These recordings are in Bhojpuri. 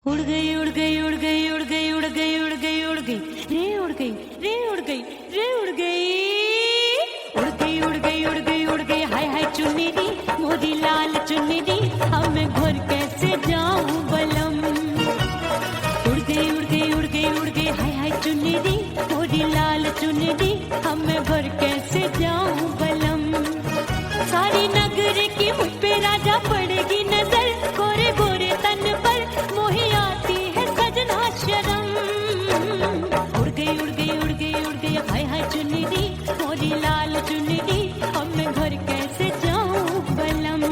उड़ गई उड़ गई उड़ गई उड़ गई उड़ गई उड़ गई उड़ गई रे उड़ गई रे उड़ गई रे उड़ गई उड़ गई उड़ गई उड़ गई उड़ गई हाय हाय चुन्नी दी मोदी लाल चुन्नी दी अब मैं घर कैसे जाऊं बलम। उड़ गई उड़ गई उड़ गई उड़ गई हाय हाय चुन्नी दी मोदी लाल चुन्नी दी अब मैं घर कैसे जाऊं बलम। सारी नगर की मुझ पे राजा पड़ेगी नजर गोरे गोरे तन पर मोही आती है सजना शर्म। उड़ गई उड़ गई उड़ गई उड़ गई हाय हाय चुन्नी दी मोरी लाल चुन्नी दी अब मैं घर कैसे जाऊं बलम।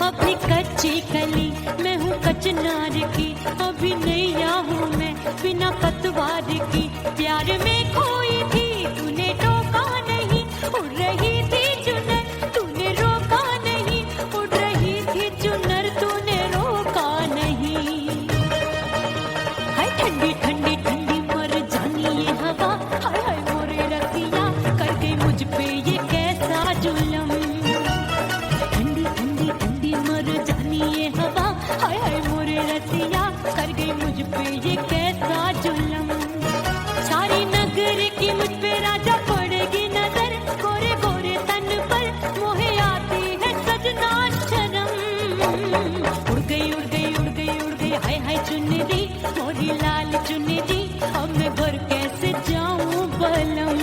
अभी कच्ची कली मैं हूँ कचनार की अभी नैया हूँ मैं बिना पतवार की प्यार में खोई थी तूने टोका नहीं उड़ रही थी चुनर तूने रोका नहीं उड़ रही थी चुनर तूने रोका नहीं। हाय ठंडी ठंडी ठंडी मर जानी ये हवा हाय हाय मोरे रतिया कर गई मुझ पे ये कैसा जुल्म। ठंडी ठंडी ठंडी मर जानी ये हवा हाय हाय मोरे रतिया कर गई मुझ पे ये कैसा जुल्म। सारी नगर की मुझ पे राजा पड़ेगी नजर गोरे गोरे तन पर मोहे आती है सजना शर्म। उड़ गई उड़ गई उड़ गई उड़ गई हाय हाय चुन्नी दी मोरी लाल चुन्नी दी अब मैं घर कैसे जाऊं बलम।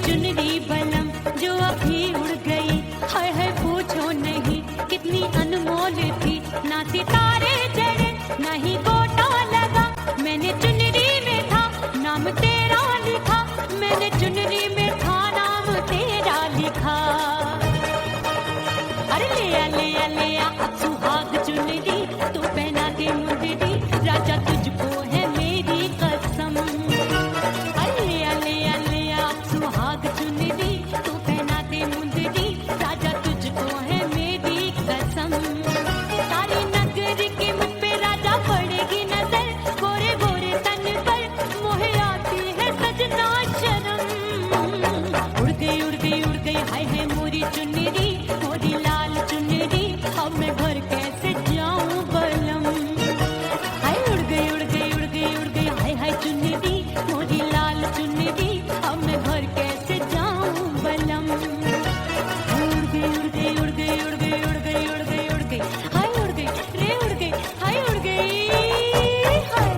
चुनरी बलम जो अभी उड़ गई हाय हाय पूछो नहीं कितनी अनमोल थी ना सितारे चढ़े ना ही गोटा लगा मैंने चुनरी में था नाम तेरा लिखा मैंने चुनरी में था नाम तेरा लिखा। अरे ले आ अब सुहाग चुनरी तू पहना दे मुझे दी राजा तुझको है मेरी कसम। सुहाग चुनरी तू पहना दे मुंदरी राजा तुझको है मेरी कसम। सारी नगर की मुझ पे राजा पड़ेगी नजर गोरे गोरे तन पर मोहे आती है सजना शर्म। उड़ गई उड़ गई उड़ गई हाय हाय मोरी चुनरी मोरी लाल चुनरी अब मैं घर कैसे जाऊं बलम। हाय उड़ गई उड़ गई उड़ गई उड़ गई हाय हाय चुनरी मोरी लाल चुनरी अब मैं घर कैसे जाऊं बलम। उड़ गई उड़ गई उड़ गई उड़ गई उड़ गई उड़ गई उड़ गई हाय उड़ गई रे उड़ गई हाय उड़ गई हाय।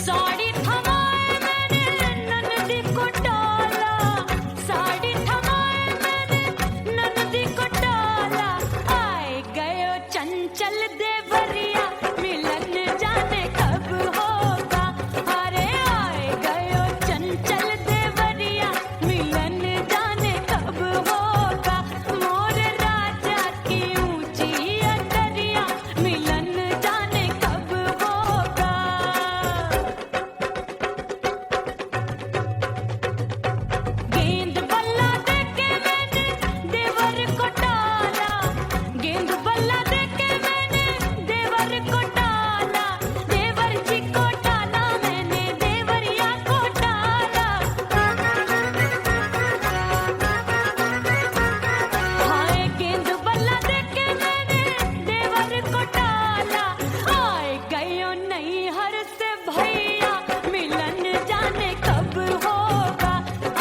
साड़ी थमाए मैंने ननदी को डाला, साड़ी थमाए मैंने ननदी को डाला। आए गयो चंचल देवरिया, मिलन जाने कब होगा। अरे आए गयो चंचल देवरिया, मिलन जाने कब होगा। मोर राजा की ऊंची अटरिया, मिलन जाने कब होगा। गेंद बल्ला देके मैंने देवर को डाला, गेंद बल्ला देके मैंने देवर को डाला। देवर जी को डाला मैंने, देवरिया को डाला। हाय गेंद बल्ला देके मैंने देवर को डाला। आए गयो नैहर से भैया, मिलन जाने कब होगा।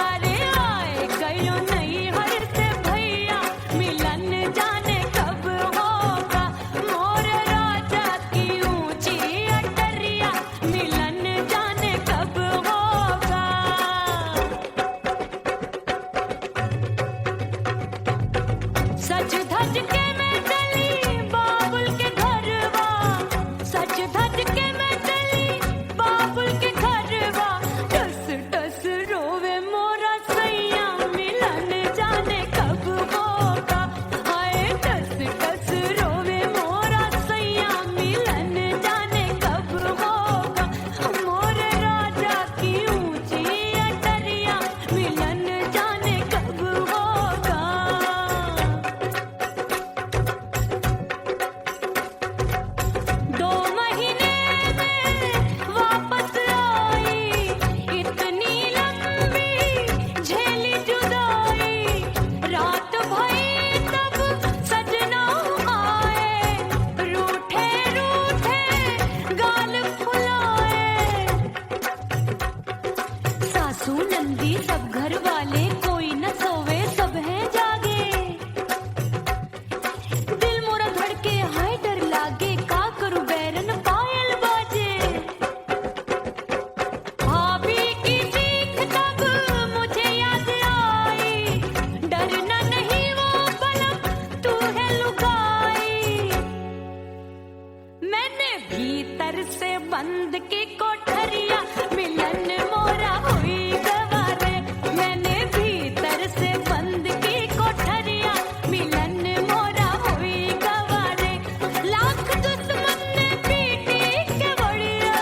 अरे आए गयो नैहर से भैया, मिलन जाने कब होगा। मोर राजा की ऊंची अटरिया, मिलन जाने कब होगा। सज धज के मैं चली बाबुल के घरवा, सज धज के मैं चली बाबुल के घरवा। टस टस रोवे मोरा सैया, मिलन जाने कब होगा। हाय टस टस रोवे मोरा सैया, मिलन जाने कब होगा। मोर राजा की ऊंची अटरिया, मिलन जाने कब होगा। 2 महीने में वापस आई, इतनी लंबी झेली जुदाई। रात भई तब सजना आए, रूठे रूठे गाल फुलाए। सासू नंदी सब घर वाले, कोई न सोवे सब हैं जागे। दिल मोरा धड़के हाय डर लागे, का करूं बैरन पायल बाजे। भाभी की चीख तब मुझे याद आई, डरना नहीं वो बलम तू है लुगाई। मैंने भीतर से बंद की कोठरिया, मिलन मोरा हुई गवारे। मैंने भीतर से बंद की कोठरिया, मिलन मोरा हुई गवारे। लाख दुश्मन ने पीटी के बढ़िया,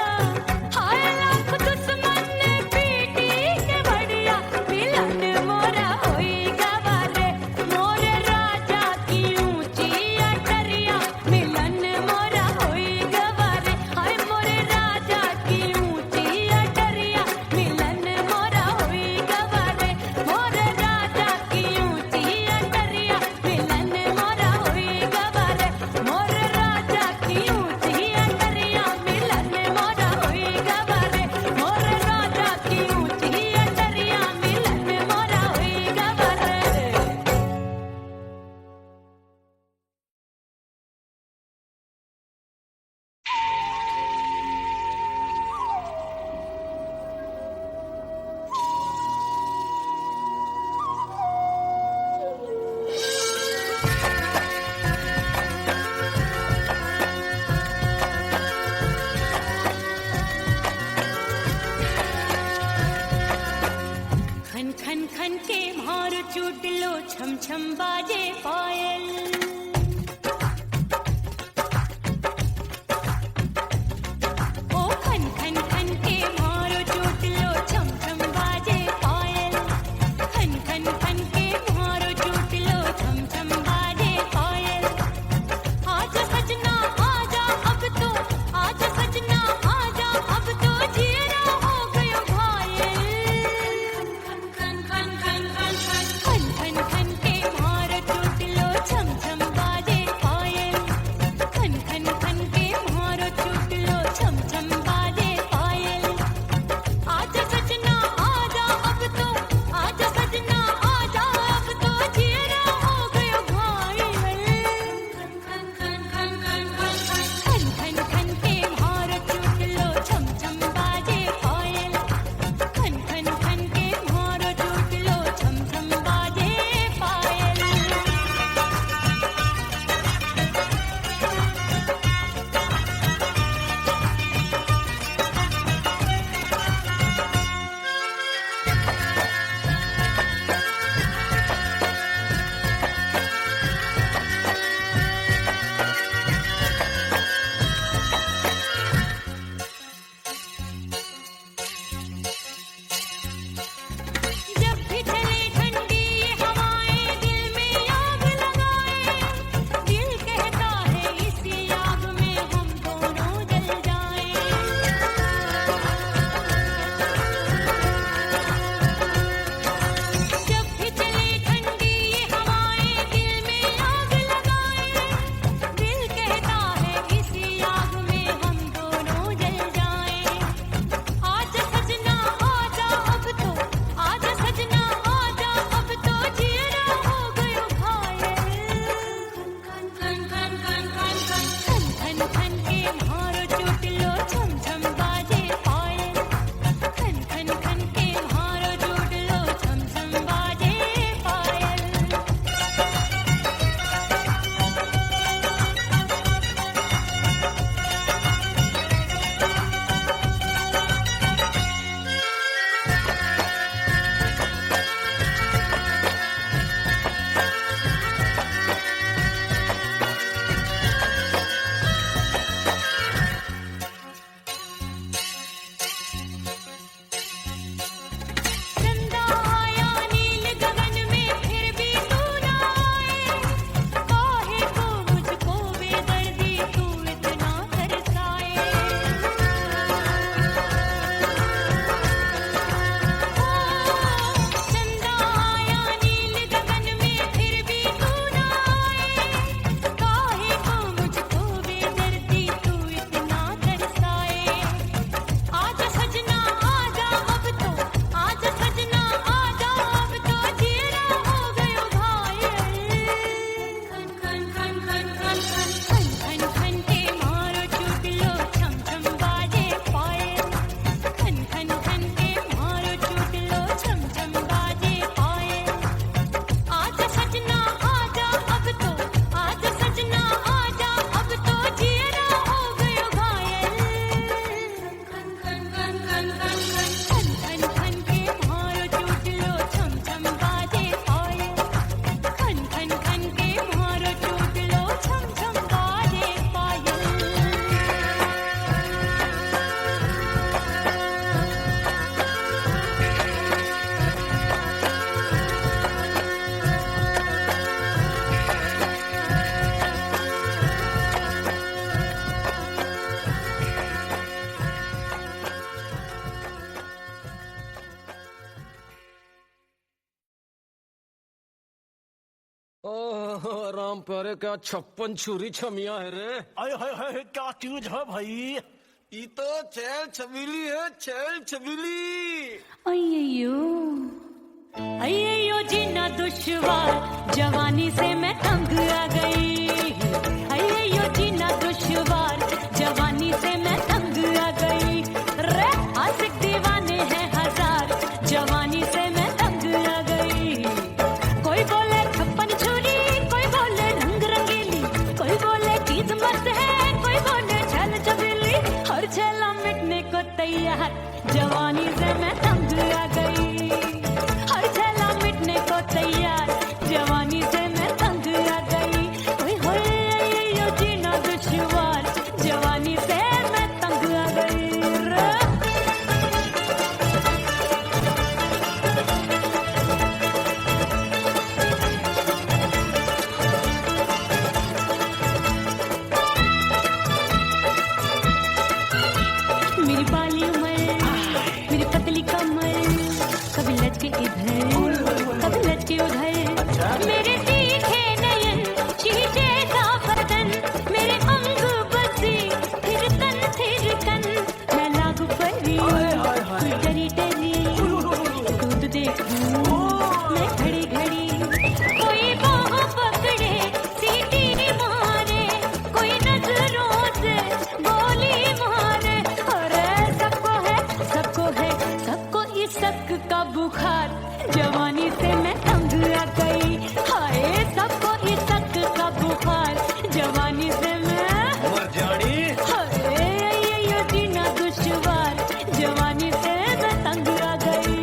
हाय लाख दुश्मन ने पीटी के बढ़िया। मिलन मोरा हुई गवारे, मोर राजा की ऊंची अटरिया, मिलन मोरा हुई गवारे। हाय मोर राजा की ऊंची अटरिया, राम प्यारे क्या 56 छुरी छमिया है रे। आय हाय हाय क्या चीज है भाई? ये तो छैल छबीली है, छैल छबीली। अय्यो अय्यो जीना दुश्वार, जवानी से मैं तंग आ गई। अय्यो जीना दुश्वार, जवानी से मैं तंग आ गई। रे आशिक दीवाने हैं हजार, जवानी से मैं तंग आ गई। कोई बोले 56 छुरी, कोई बोले रंग रंगीली, कोई बोले चीज मस्त है, कोई बोले छल छबीली। हर छेला मिटने को तैयार, जवानी से मैं तंग आ गई। हर छेला मिटने को तैयार, जवानी से मैं तंग आ गई। ओए होए यो जीना दुश्वार, जवानी से मैं तंग आ गई। मेरी बाली उमर, मेरी पतली कमर, कभी लचके इधर कभी लचके उधर। मेरे तीखे नयन, शीशे का बदन, मेरे अंग बसे फिर तन फिर कन। मैं लागू परी डरी डरी, दूध देखूं मैं घड़ी घड़ी। कोई बाह पकड़े सीटी मारे, कोई नजरों से गोली मारे। सबको इस शक का बुखार, जवानी से मैं तंग आ गई। हाय सबको इस शक का बुखार, जवानी से मैं मर जानी। हाय ये जीना दुश्वार, जवानी से मैं तंग आ गई।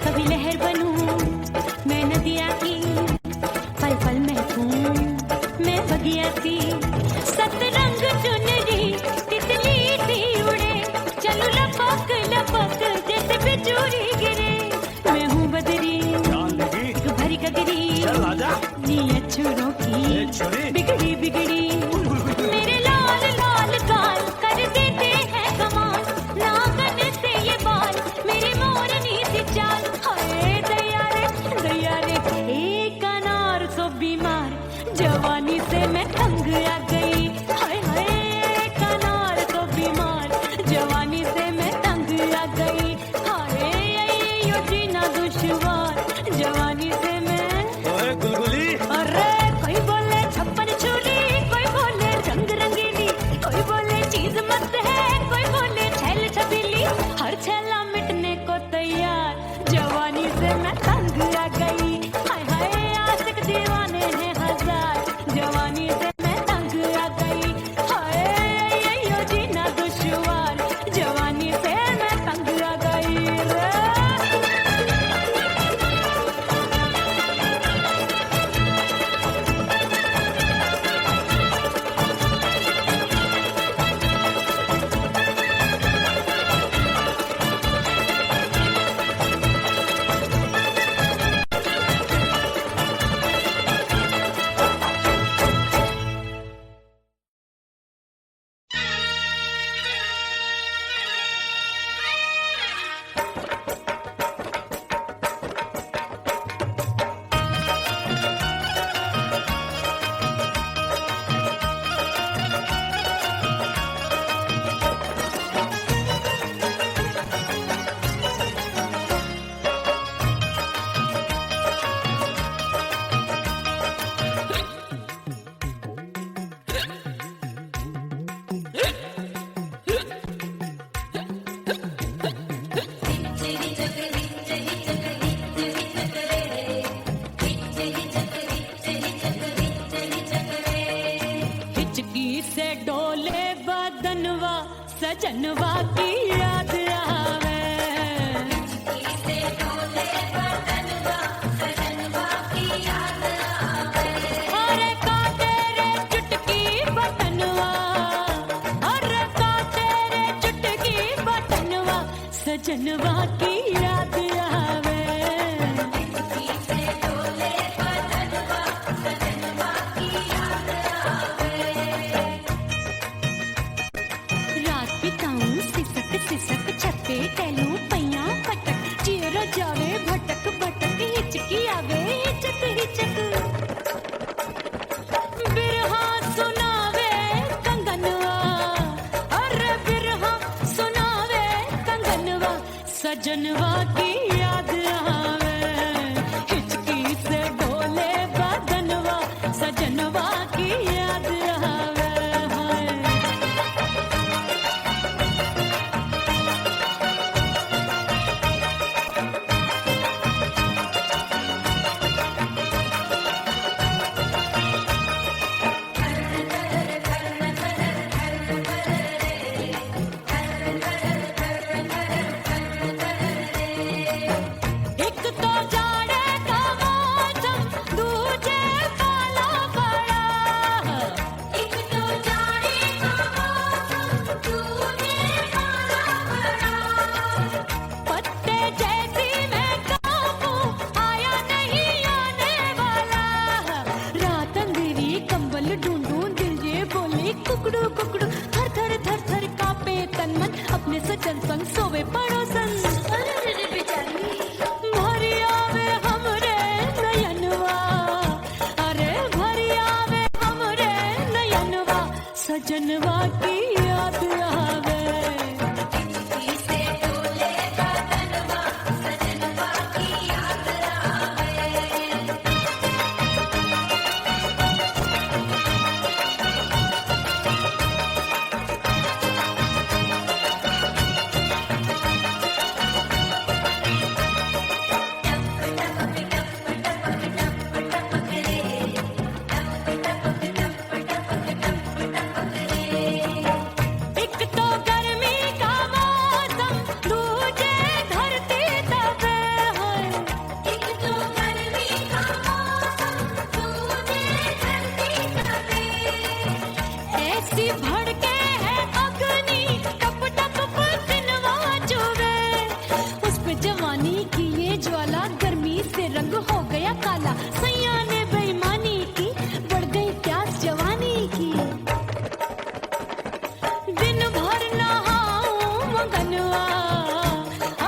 कभी लहर बनूं मैं नदिया की, पल पल महकूं मैं बगिया सी। सतरंग चुनरी तितली सी उड़े, चलो लपक लपक जैसे बिजली गिरे। मैं हूँ बदरी भरी गगरी, नीयत छुरों की बिगड़ी बिगड़ी। मेरे लाल लाल गाल कर देते हैं कमाल, नागन से ये बाल मेरी मोरनी सी चाल। हाय दया रे एक अनार सो बीमार, जवानी से मैं तंग आ गई। हाय हाय एक अनार सो बीमार, जवानी से मैं तंग आ गई। हाय यो जीना दुश्वार, जवानी से मैं। ओए गुलगुली, अरे कोई बोले 56 छुरी, कोई बोले रंग रंगीली, कोई बोले चीज मस्त है, कोई बोले छैल छबीली। हर छेला मिटने को तैयार, जवानी से मैं तंग आ गई। हाय हाय आशिक दीवाने हैं हजार, जवानी से मैं तंग आ गई। हाय यो जीना दुश्वार, जवानी से मैं तंग आ गई रे। सजनवा की याद आवे, अरे का तेरे चुटकी बटनवा, अरे का तेरे चुटकी बटनवा, सजनवा की याद आवे। से डोले बदनवा, सजनवा की तैनू पैया पटक चेहरा जावे भटक भटक हिचकी आवे हिचक हिचक बिरहा सुनावे कंगनवा अरे बिरहा सुनावे कंगनवा सजनवा की याद आवे हिचकी से डोले बदनवा सजनवा की याद आवे हाय। एक तो जाड़े का मौसम दूजे काला पड़ा एक तो जाड़े का मौसम दूजे काला पड़ा पत्ते जैसी मैं कांपूं आया नहीं आने वाला रात अंधेरी कंबल ढूंढूं दिल ये बोले कुकड़ू कुकड़ू थर थर थर थर कांपे तन मन अपने सजन संग सोवे पड़ोसन भरी आवे हमरे नयनवा अरे भरी आवे हमरे नयनवा सजनवा की याद आवे से डोले बदनवा सजनवा की याद आवे। एक तो गर्मी का मौसम दूजे धरती तपे है एक तो गर्मी का मौसम दूजे धरती तपे ऐसी भड़के है अग्नि टप टप पसीनवा चुभे उस पे जवानी की ये ज्वाला गर्मी से रंग हो गया काला सैया ने बेईमानी की बढ़ गई प्यास जवानी की दिन भर नहाऊं मंगनवा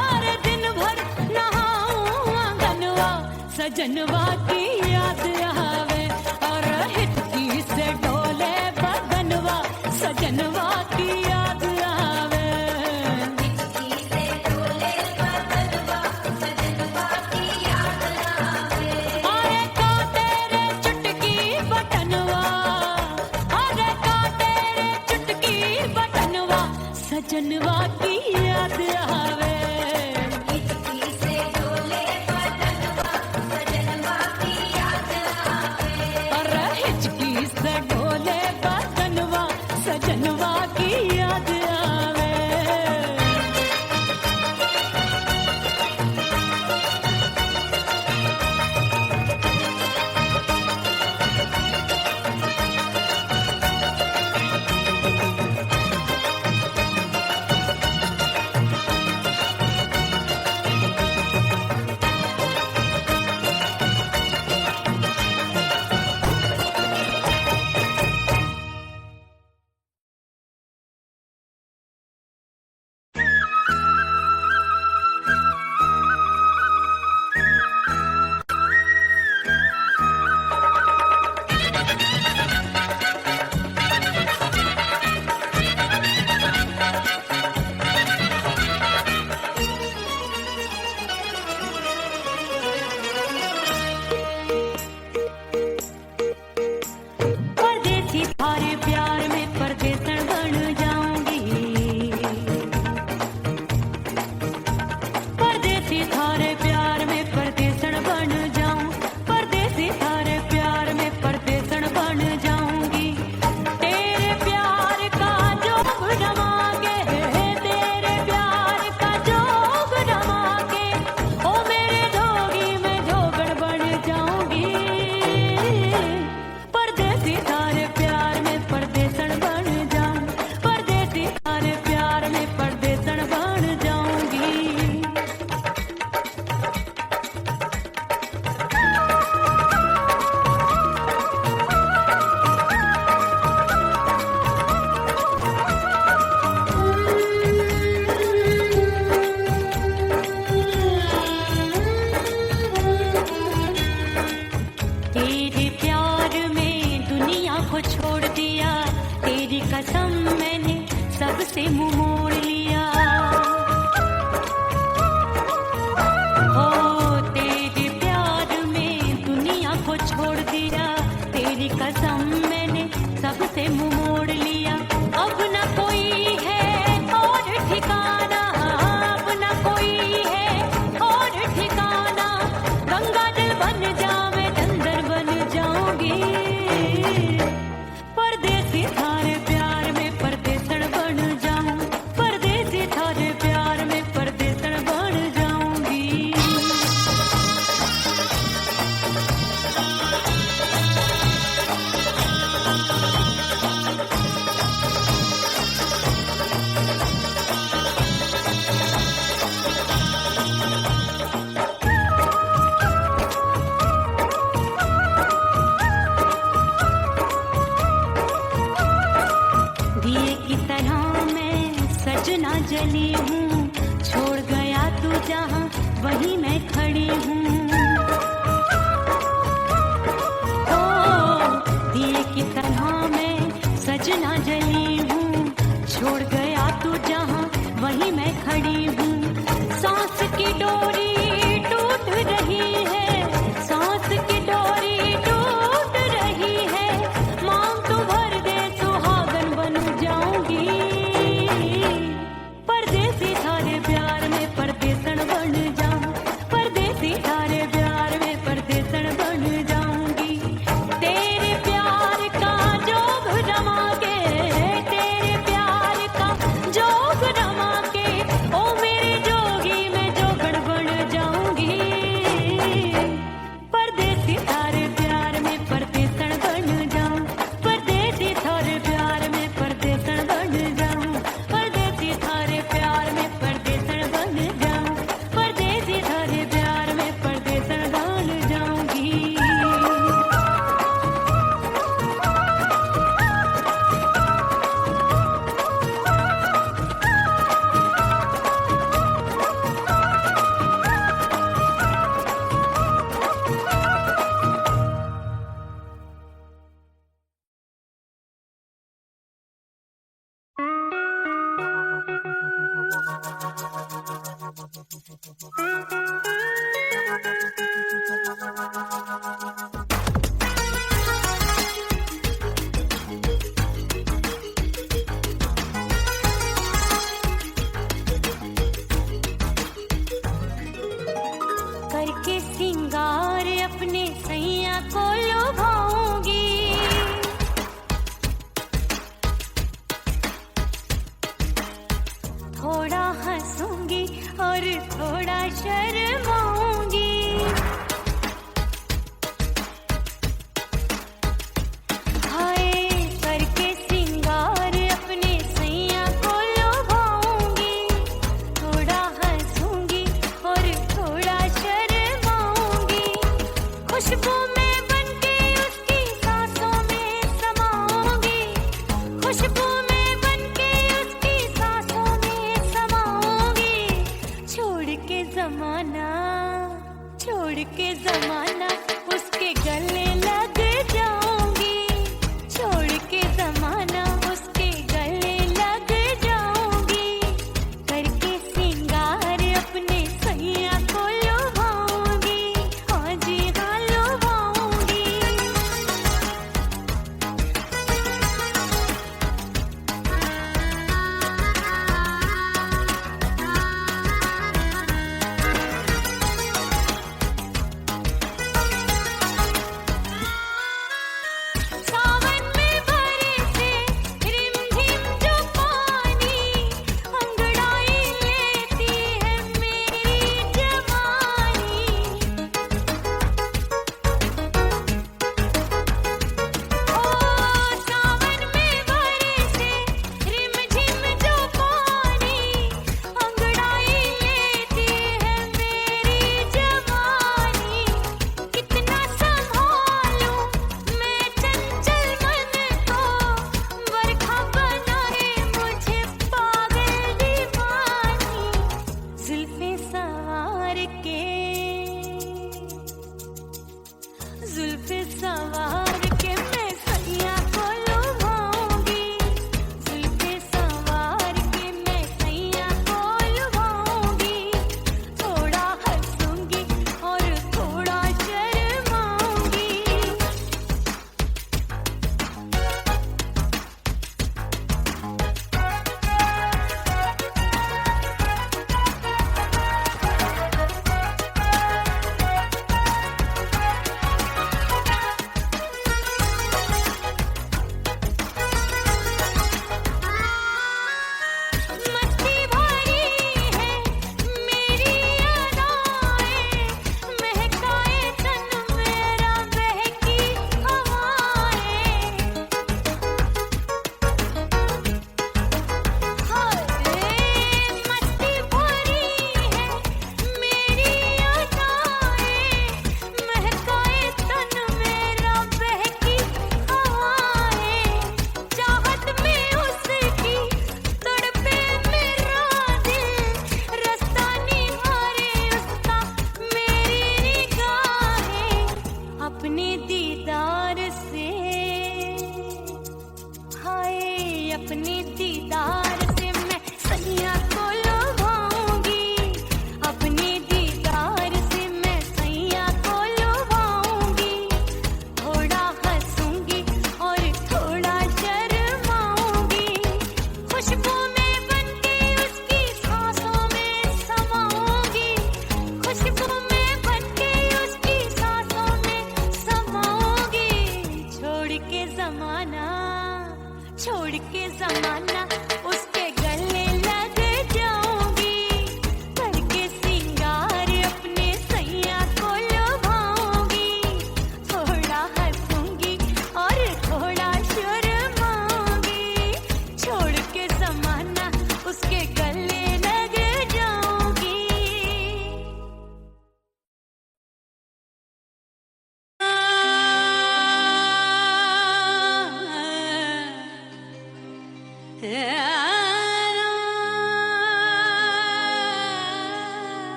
अरे दिन भर नहाऊं मंगनवा सजनवा की याद आवे और हिचकी से डोले बदनवा सजनवा की याद आवे हिचकी से डोले बदनवा सजनवा की याद आवे अरे का तेरे चुटकी बटनवा अरे का तेरे चुटकी बटनवा सजनवा की याद आवे हिचकी से डोले बदनवा सजनवा की याद आवे अरे हिचकी से डोले बदनवा सजनवा की याद आवे। जली हूँ, छोड़ गया तू जहाँ वहीं मैं खड़ी हूँ। ओ दिए की तरह मैं सजना जली हूँ, छोड़ गया तू जहाँ वहीं मैं खड़ी हूँ। सांस की डोरी टूट रही है, सांस की डोरी टूट रही है, मांग तू भर दे सुहागन बन जाऊंगी। परदेसी थारे प्यार में परदेसन बन जाऊं, परदेसी थारे प्यार में परदेसन बन जाऊंगी। तेरे प्यार का जोग रमा के, तेरे प्यार का जोग रमा के, ओ मेरे जोगी मैं जोगड़ बन जाऊंगी। परदेसी थारे प्यार में परदेसन बन जाऊं, परदेसी थारे प्यार में परदेसन बन जाऊं, परदेसी थारे प्यार में परदेसन बन जाऊं, परदेसी थारे प्यार में परदेसन बन जाऊंगी। करके सिंगार अपने सैया को लुभाऊंगी, थोड़ा हंसूंगी और थोड़ा शर्माऊंगी। हाय करके सिंगार अपने सैया को लुभाऊंगी, थोड़ा हंसूंगी और थोड़ा शर्माऊंगी। खुशबू में बनके उसकी सांसों में समाऊंगी, खुशबू में बनके उसकी सांसों में समाऊंगी। छोड़ के जमाना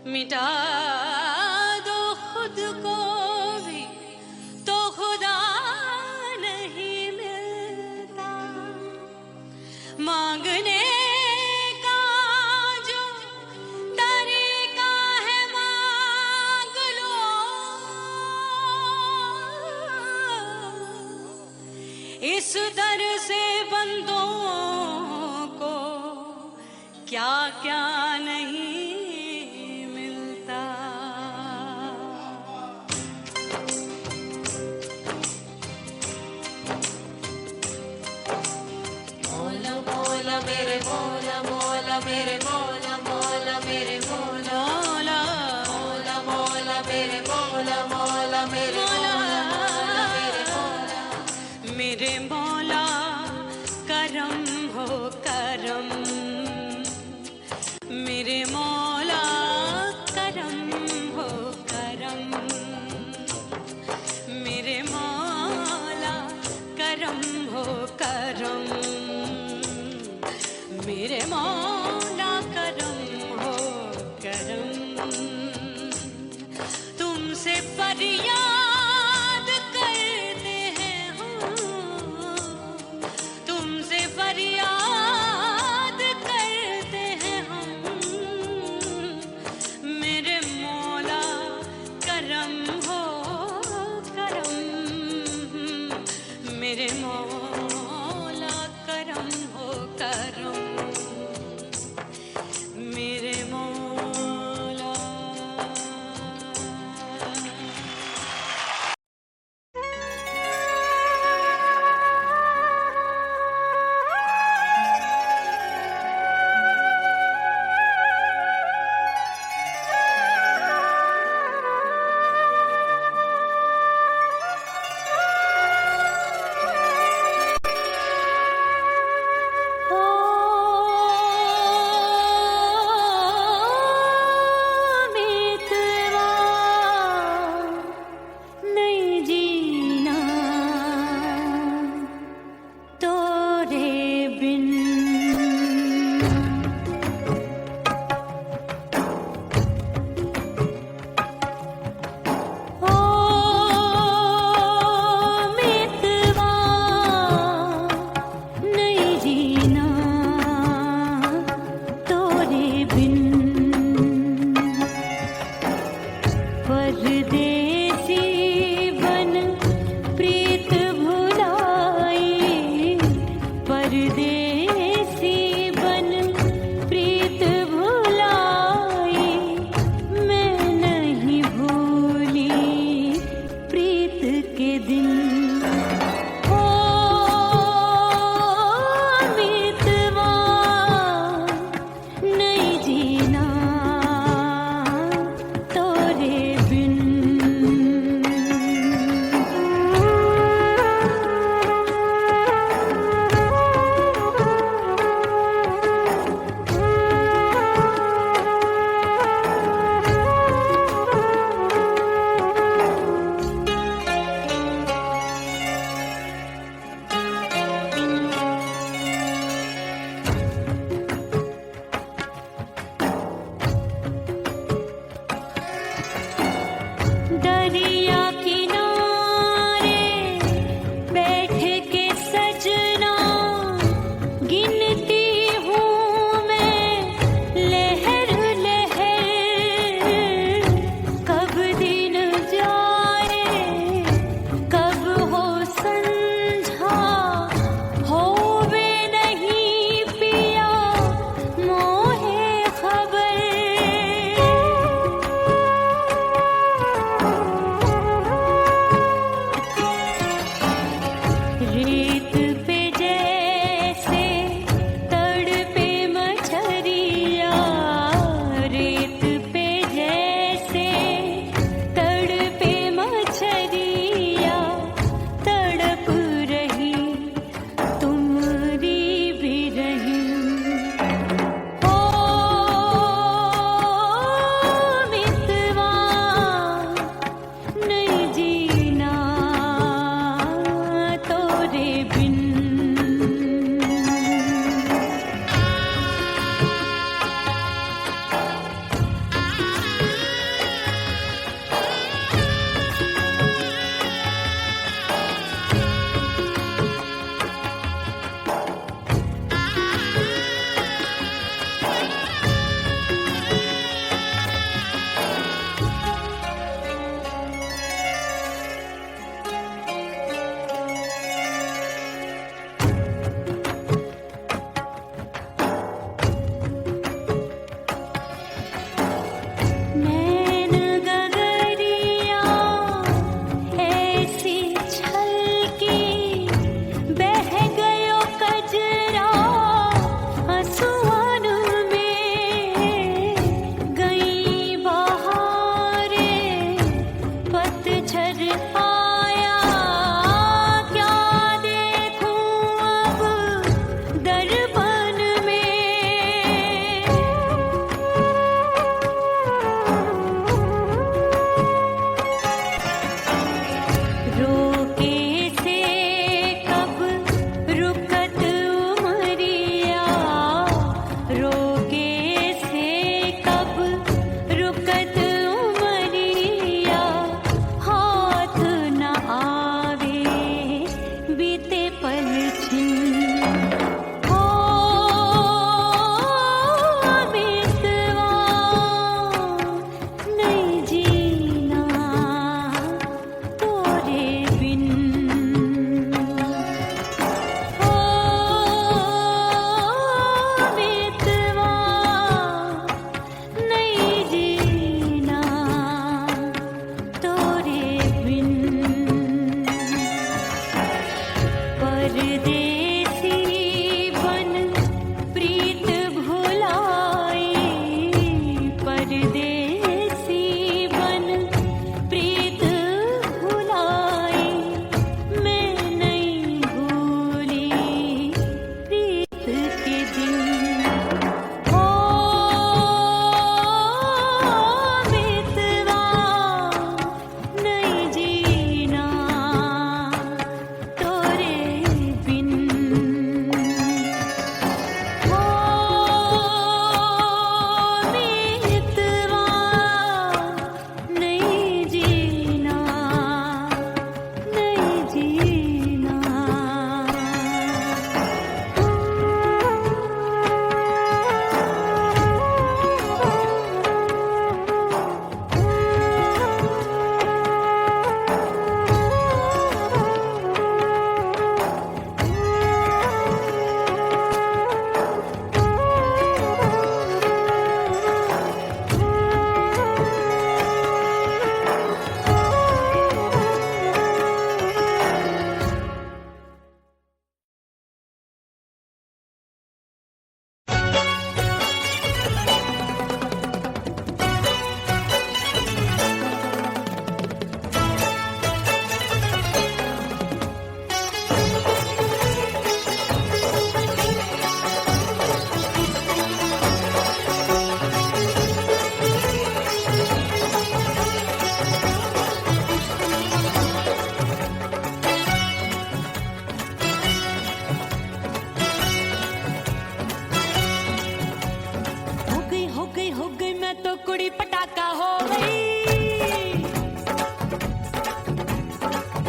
मिटा दो खुद को भी तो खुदा नहीं मिलता। मांगने का जो तरीका है मांग लो, इस दर से बंदों को क्या क्या नहीं मिलता। मौला मौला मेरे मौला मौला मेरे मौला मौला मेरे मौला मौला मौला मेरे मौला मौला मेरे मौला मेरे मौला मेरे मौला करम हो करम, मेरे मौला करम हो करम, मेरे मौला करम हो करम, मेरे मौला करम हो करम। तुमसे फरियाद करते हैं हम, तुमसे फरियाद करते हैं हम, मेरे मौला करम हो करम, मेरे मौला करम हो करम, मेरे मौला कुड़ी पटाखा हो गई।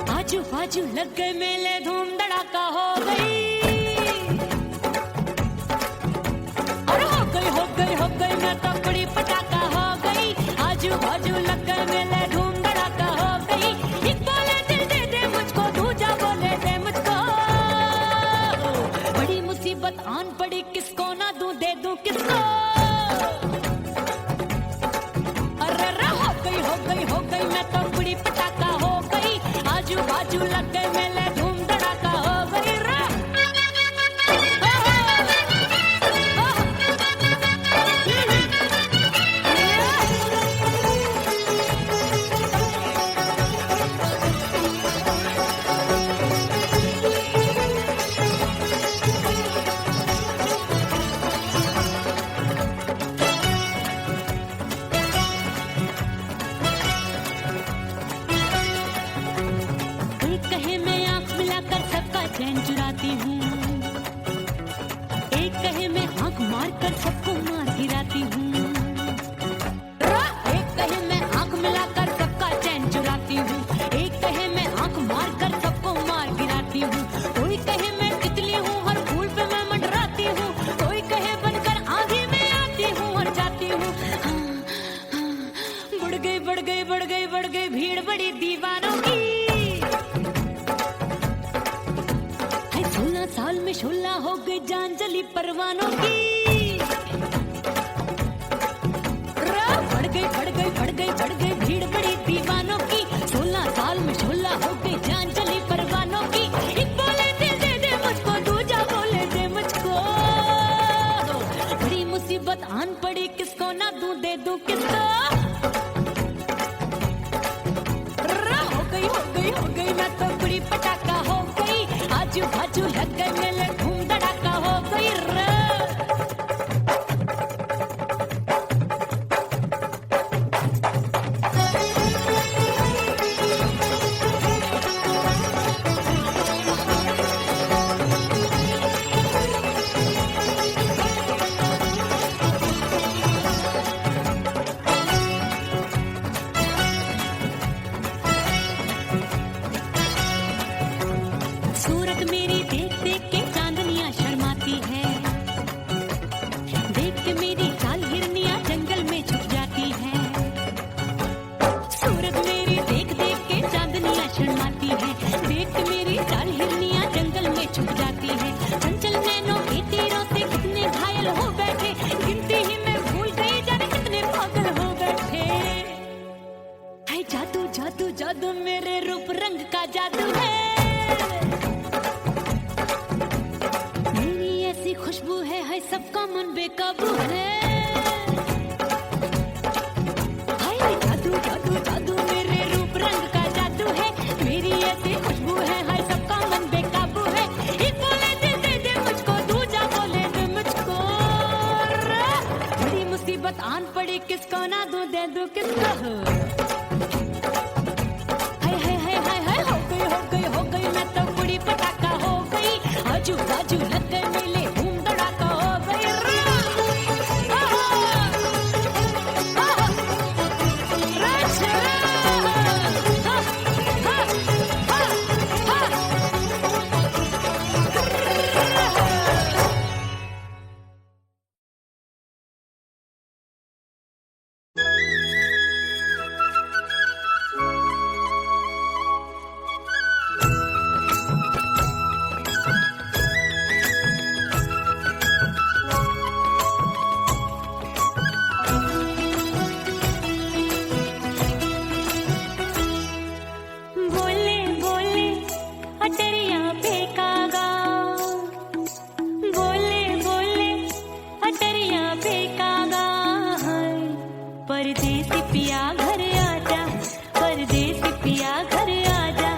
आजू बाजू लग गए मेले, धूम धड़ाका हो गई। और हो गई मैं तो कुड़ी पटाखा हो गई। आजू बाजू लग गए मेले, धूम धड़ाका हो गई। एक बोले दिल दे दे मुझको, दूजा बोले दे मुझको। बड़ी मुसीबत आन पड़ी, किसको ना दूं दे दूं किसको। अरे हो गई मैं तो कुड़ी पटाखा हो गई। आजू बाजू लग गए मेले, धूम धड़ाका हो गई रे। चैन चुराती हूँ, एक कहे मैं आंख मार कर सबको मार गिराती हूँ। एक कहे मैं आंख मिलाकर सबका चैन चुराती हूँ, एक कहे मैं आंख मार कर सबको मार गिराती हूँ। कोई कहे मैं तितली हूँ, हर फूल पे मैं मंडराती हूँ। कोई कहे बनकर आंधी में आती हूँ और जाती हूँ। बढ़ गई भीड़ बड़ी दीवानों की। 16 साल में शोला हो गई जान जली परवानों की। बढ़ गई भीड़ बड़ी दीवानों की। 16 साल में शोला हो गई जान जली परवानों की। एक बोले दे दे मुझको, दूजा बोले दे मुझको। बड़ी मुसीबत आन पड़ी, किसको ना दूं दे दूं किसको। हो गई मैं तो कुड़ी पटाखा हो गई। आजू बाजू लग गए मेले, धूम धड़ाका हो गई रे। सूरत मेरी देख देख के चांदनियां शर्माती है। देख के मेरी चाल हिरनियां जंगल में छुप जाती है। सूरत मेरी देख देख के चांदनियां शर्माती है। देख के मेरी चाल हिरनियां जंगल में छुप जाती है। चंचल नैनों के तीरों से कितने घायल हो बैठे, गिनती ही मैं भूल गई जाने कितने पागल हो बैठे। है जादू जादू जादू मेरे रूप रंग का जादू है। खुशबू है सबका मन बेकाबू है। हाय जादू जादू जादू मेरे रूप रंग का जादू है। मेरी ऐसी खुशबू है सबका मन बेकाबू है। एक बोले दे दे मुझको, दूजा बोले दे मुझको। बड़ी मुसीबत आन पड़ी, किसको ना दूं दे दूं किसको। हो गई मैं तो कुड़ी पटाखा हो गई। आजू बाजू लग गए मेले, धूम धड़ाका हो गई रे। परदेसी पिया घर आजा, परदेसी पिया घर आजा,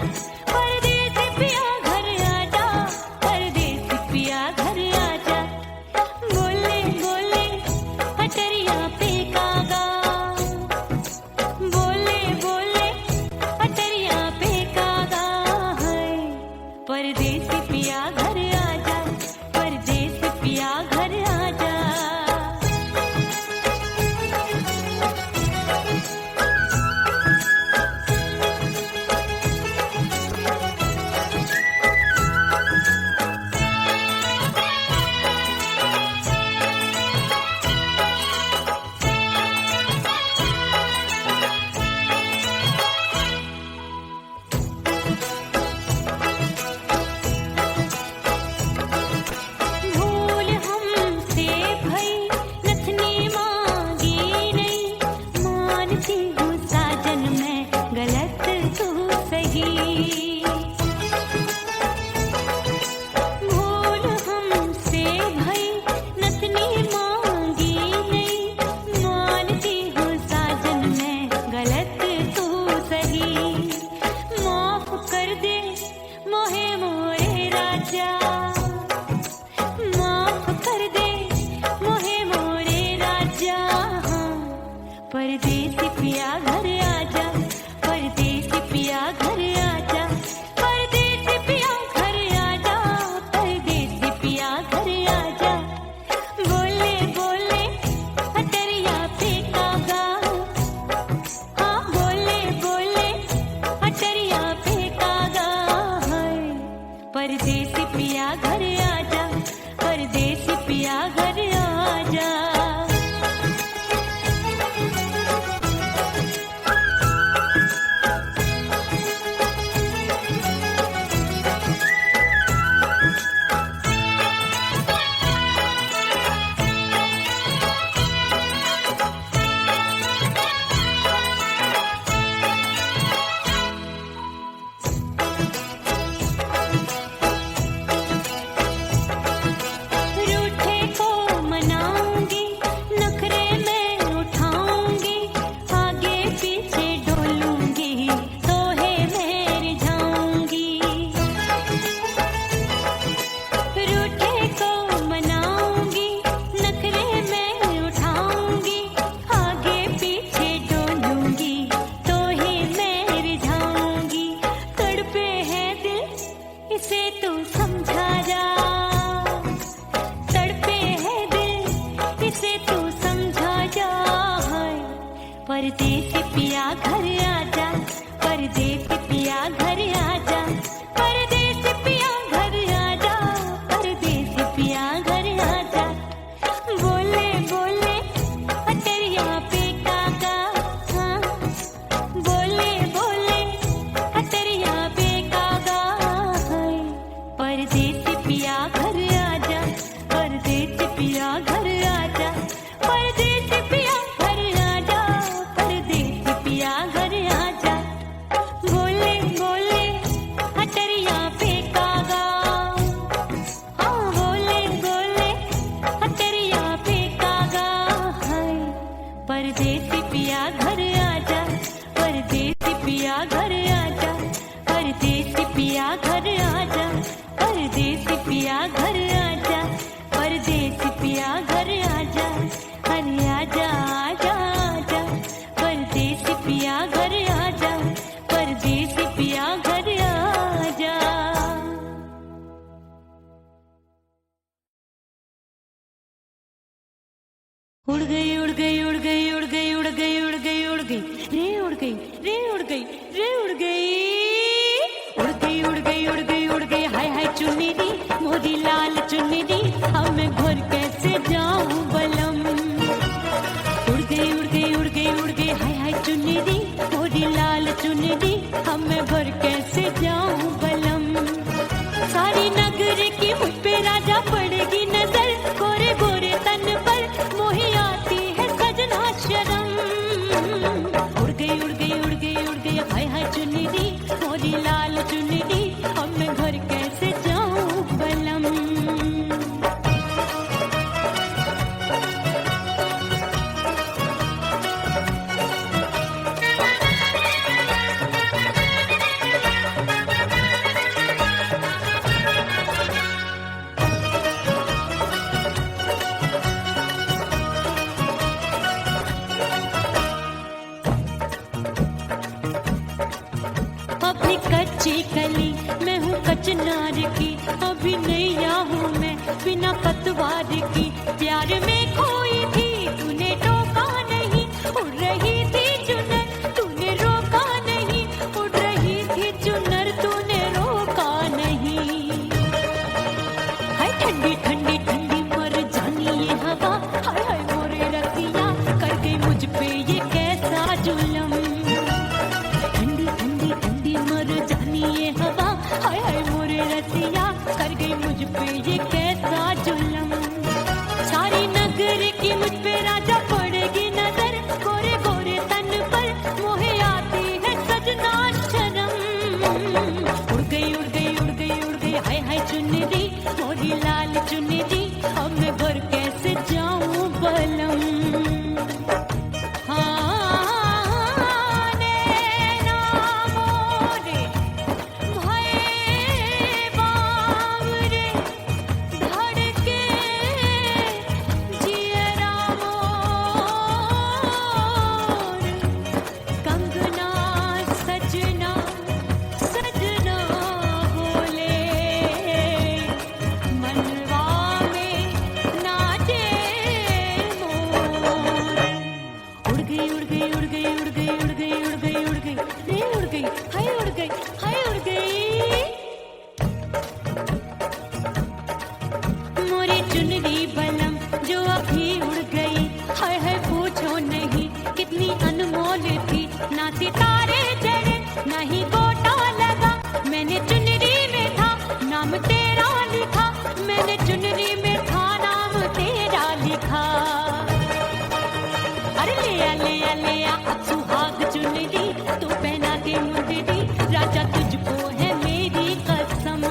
परदेसी पिया घर आजा, परदेसी पिया घर आजा। बोले बोले अटरिया पे कागा, बोले बोले अटरिया पे कागा है। परदेसी पिया घर आजा, परदेसी पिया घर आजा। मानती हूँ साजन मैं गलत तू सही। भूल हमसे भई नथनी मांगी नहीं, मानती हूँ साजन मैं गलत तू सही। माफ कर दे मोहे मोरे राजा, माफ कर दे मोहे मोरे राजा। हाँ, परदेसी पिया घर आजा, परदेसी पिया घर आजा, परदेसी पिया घर आजा, परदेसी पिया घर आजा। बोले बोले अटरिया पे कागा, हाँ बोले बोले अटरिया पे कागा। हाय, परदेसी पिया घर आजा, परदेसी पिया घर आजा। रूठे को मनाऊंगी, नखरे में उठाऊंगी, आगे पीछे डोलूंगी, तोहे में रिझाऊंगी। रूठे को मनाऊंगी, नखरे में उठाऊंगी, आगे पीछे डोलूंगी, तोहे में रिझाऊंगी। तड़पे है दिल इसे तू समझा जा, तड़पे है दिल इसे तू समझा जा। हाय, परदेसी पिया घर आजा, परदेसी पिया घर आजा, परदेसी पिया घर आजा, परदेसी पिया घर आजा। बोले बोले अटरिया पे कागा, हाँ बोले बोले अटरिया पे कागा। हाय, परदेसी पिया घर आजा, परदेसी पिया घर आजा, परदेसी पिया घर आजा, परदेसी पिया घर आजा। बोले बोले अटरिया पे कागा, हाँ बोले बोले अटरिया पे कागा। हाय, परदेसी पिया घर आजा, परदेसी पिया घर आजा, परदेसी पिया घर आजा, परदेसी पिया घर आजा, परदेसी पिया घर आजा। अरे आजा आजा आजा, परदेसी पिया घर आजा, परदेसी पिया घर आजा। उड़ गई उड़ गई उड़ गई उड़ गई उड़ गई उड़ गई उड़ गई रे उड़ गई रे उड़ गई रे उड़ गई उड़ गई उड़ गई उड़ गई उड़ गई। हाय हाय चुन्नी दी मोरी लाल चुन्नी दी, अब मैं घर कैसे जाऊं बलम। उड़ गई उड़ गई उड़ गई उड़ गई हाय हाय चुन्नी दी मोरी लाल चुन्नी दी, अब मैं घर कैसे जाऊं बलम। सारी नगर की मुझ पे राजा पड़ेगी नजर, गोरे गोरे तन पर मोही आती है सजना शर्म। उड़ गई उड़ गई उड़ गई उड़ गई हाय हाय चुन्नी दी मोरी लाल चुन्नी दी, अब मैं घर कैसे जाऊं बलम। अपनी कच्ची कली मैं हूँ कचनार की, अभी नैया हूँ मैं बिना पतवार की। प्यार में खोई थी तूने टोका नहीं, उड़ रही थी चुनर तूने रोका नहीं, उड़ रही थी चुनर तूने रोका नहीं। हाय ठंडी ठंडी ठंडी मर जानी ये हवा, हाय हाय मोरे रतिया कर गई मुझ पे ये कैसा जुलम। ठंडी ठंडी ठंडी मर जानी ये हवा, हाय हाय मोरे रतिया कर गई मुझ पे ये कैसा जुलम। सारी नगर की सितारे जड़े नहीं गोटा लगा, मैंने चुनरी में था नाम तेरा लिखा, मैंने चुनरी में था नाम तेरा लिखा। अरे ले आ अब सुहाग चुनरी, तू पहना के मुंदरी, राजा तुझको है मेरी कसम।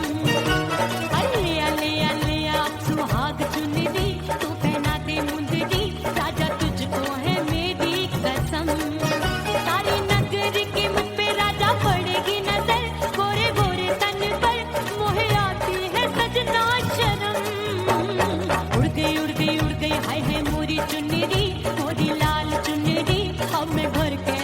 अरे ले आ अब सुहाग चुनरी, तू पहना के मुंदरी, राजा तुझको है मेरी कसम। सारी नगरी की मुझ पे राजा पड़ेगी नजर, गोरे गोरे तन पर मोहे आती है सजना शर्म। उड़ गई हाय है मोरी चुनरी, मोरी लाल चुनरी, अब मैं घर के